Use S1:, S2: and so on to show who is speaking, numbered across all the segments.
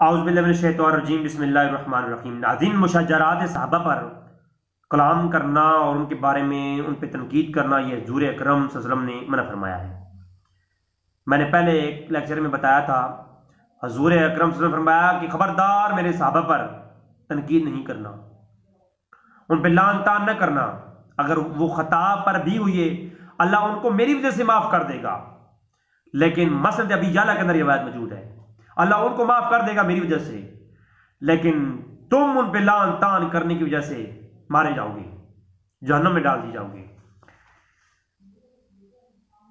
S1: औज़ुबिल्लाहिमिनश्शैतानिर्रजीम बिस्मिल्लाहिर्रहमानिर्रहीम। नाज़रीन, मुशाजरात सहाबा पर कलाम करना और उनके बारे में उन पर तनकीद करना ये हुज़ूर अकरम सल्लल्लाहु अलैहि वसल्लम ने मना फरमाया है। मैंने पहले एक लेक्चर में बताया था, हुज़ूर अकरम सल्लल्लाहु अलैहि वसल्लम फरमाया कि खबरदार मेरे सहाबा पर तनकीद नहीं करना, उन पर लान तान न करना। अगर वो खता पर भी हुए अल्लाह उनको मेरी वजह से माफ़ कर देगा, लेकिन मसनद अबी याला के अंदर यह बात मौजूद है, अल्लाह उनको माफ कर देगा मेरी वजह से, लेकिन तुम उन पे लान तान करने की वजह से मारे जाओगे, जहन्नम में डाल दी जाओगे।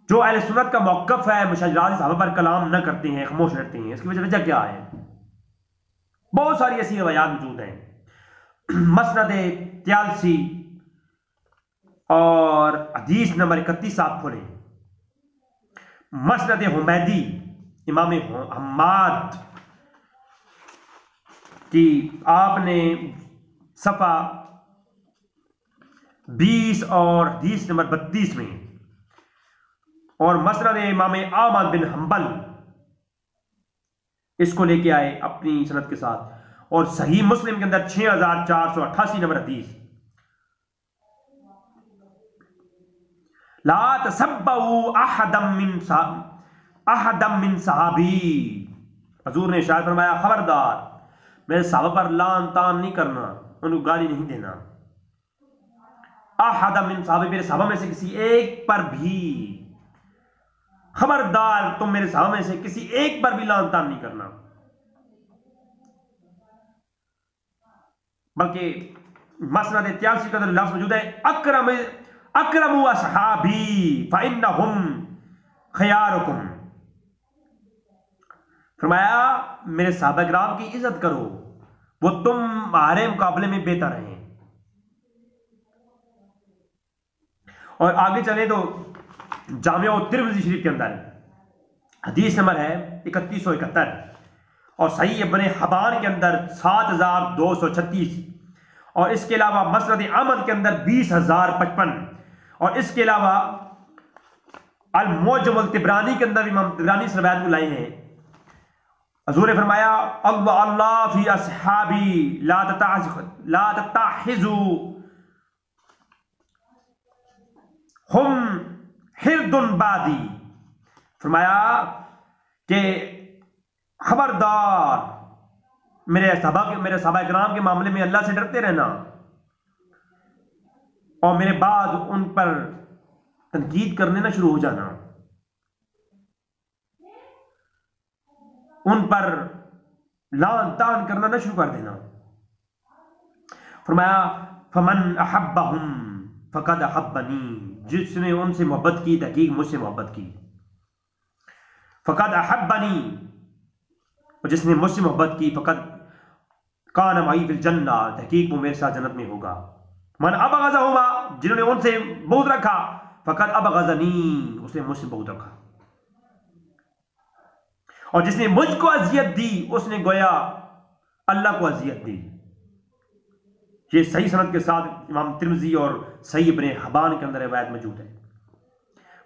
S1: जो अहले सुन्नत का मौक़िफ़ है, मुशाजरात सहाबा पर कलाम न करते हैं, खामोश रहते हैं, इसकी वजह क्या है? बहुत सारी ऐसी रवायात मौजूद हैं। मसनद 83 और हदीस नंबर 31 आप खोलें। मसनद हुमैदी इमाम हम्माद की आपने सफ़ा 20 और हदीस नंबर 32 में, और मसनद इमाम अहमद बिन हम्बल इसको लेके आए अपनी सनद के साथ, और सही मुस्लिम के अंदर 6488 नंबर हदीस, ला तसब्बउ अहदम मिन सहाबी। हजूर ने इरशाद फरमाया, खबरदार मेरे सहाबा पर लान तान नहीं करना, उनको गाली नहीं देना। अहदम मिन सहाबी, मेरे सहाबा में से किसी एक पर भी, खबरदार तुम मेरे सहाबा में से किसी एक पर भी लान तान नहीं करना। बल्कि मसनद 83 का लफ्ज़ मौजूद है, अकरमु असहाबी फइन्नहुम खयारुकुम। फरमाया मेरे सहाबा किराम की इज्जत करो, वो तुम्हारे मुकाबले में बेहतर हैं। और आगे चले तो जामिया तिरमिज़ी शरीफ के अंदर हदीस नंबर है 3171, और सही इब्ने हबान के अंदर 7236, और इसके अलावा मसनद अहमद के अंदर 20055, और इसके अलावा अल मुअज्जम अल तिबरानी के अंदर इमाम तिबरानी से रवायत को लाए हैं। हजूर ने फरमाया, अल्लाह फी अस्हाबी ला तताहिजु हुम हिरदुन बादी। फरमाया कि खबरदार मेरे सहाबा किराम के मामले में अल्लाह से डरते रहना, और मेरे बाद उन पर तनकीद करने ना शुरू हो जाना, उन पर लान तान करना ना शुरू कर देना। फरमाया, फमन अहब्बहुम फकद अहब्बनी, जिसने उनसे मोहब्बत की तहकीक मुझसे मोहब्बत की। फकद अहब्बनी, और जिसने मुझसे मोहब्बत की, फकद कान माई फिल जन्ना, तहकीक वो मेरे साथ जन्नत में होगा। मन अबगज़हुमा, जिन्होंने उनसे बुग़्ज़ रखा, फकद अबगज़नी, उसने मुझसे बुग़्ज़ रखा। और जिसने मुझको अजियत दी, उसने गोया अल्लाह को अजियत दी। ये सही सनद के साथ इमाम तिरमिज़ी और सही इब्ने हबान के अंदर रिवायत मौजूद है।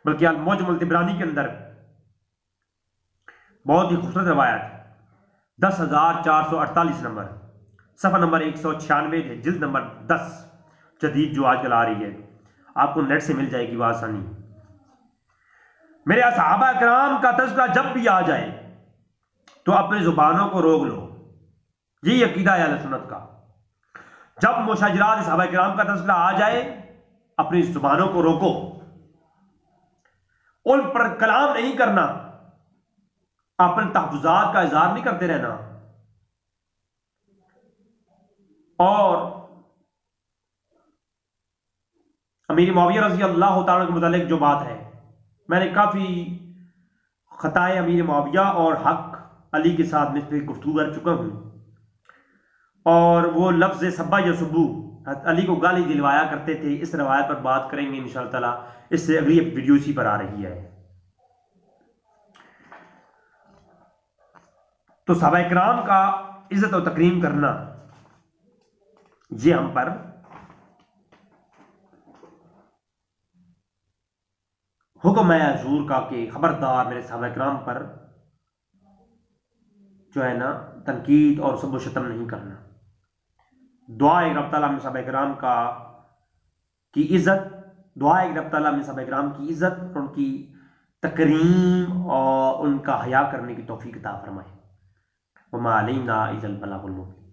S1: बल्कि अल मुअज्जम अल तिबरानी के अंदर बहुत ही खूबसूरत रवायत 10448 नंबर, सफ़ा नंबर 196 है, जिल्द नंबर 10 जदीद जो आजकल आ रही है, आपको नेट से मिल जाएगी आसानी। मेरे सहाबा किराम का तज़किरा जब भी आ जाए तो अपनी जुबानों को रोक लो, यही अकीदा है अहले सुन्नत का। जब मुशाजरात सहाबा किराम का तज़किरा आ जाए, अपनी जुबानों को रोको, उन पर कलाम नहीं करना, अपने तहफ़्फ़ुज़ात का इज़हार नहीं करते रहना। और अमीर मुआविया रज़ी अल्लाह तआला के मुतालिक जो बात है, मैंने काफ़ी खताए अमीर मुआविया और हक अली के साथ में पे गुफ्तगू कर चुका हूँ, और वो लफ्ज़ सब्बा या सुब्बू अली को गाली दिलवाया करते थे, इस रवायत पर बात करेंगे इंशाअल्लाह ताला। इससे अगली वीडियो इसी पर आ रही है। तो सहाबा किराम का इज्जत और तकरीम करना, ये हम पर हुक्म है हजूर का कि खबरदार मेरे सहाबा किराम पर जो है ना तनकीद और सब शतम नहीं करना। दुआ है रब ताला में साहबा किराम का की इज़्ज़त, दुआ है रब ताला में साहबा किराम की इज़्ज़त और उनकी तकरीम और उनका हया करने की तौफीक अता फरमाए। वमा अलैना इल्लल बलागुल मुबीन।